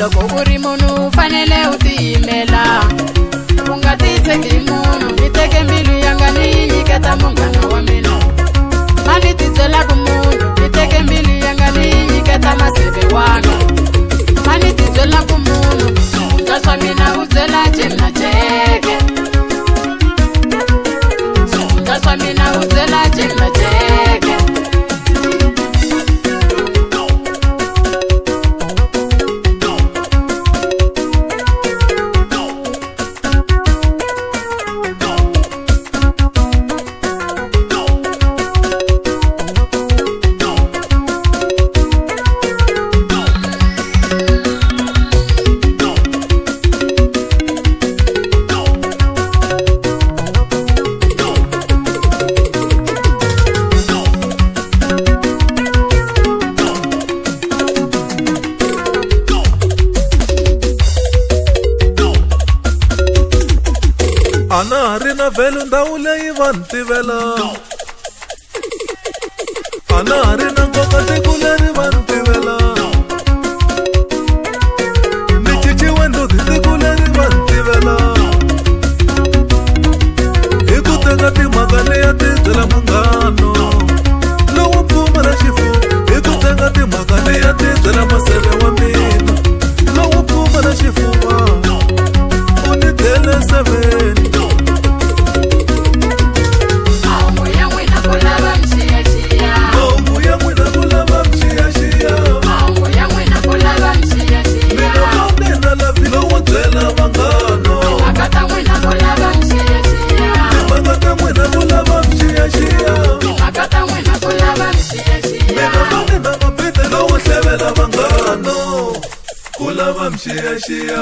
loko u ri munhu fanele u tiyimela u nga titshegi munhu ni teke mbilu yanga ni yi nyiketa munghana wa mina mani tibyela ku munhu ni teke mbilu yanga ni yi nyiketa maseve wanga mani tibyela ku munhu swakudya swa mina u byela Jemna Jeke swakudya swa mina u byela Jemna Jeke ana hari na vhelu ndhawu leyi va ni tivela ana hari na nkoka tiko leri va ni tivela ni ciciwe nduti tiko leri va ni tivela hi ku teka timhaka leya ti byela munghano lowu pfumala xifuwo hi ku teka timhaka leya ti byela maseve wa mina lowu pfumala xifuva u ni tele 7 kulava mxiyaxiya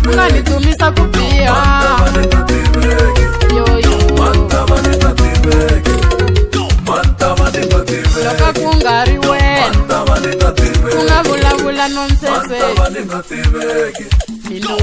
unganitumisa kubiha loko ku nga ri wena u nga vulavula nonsese mino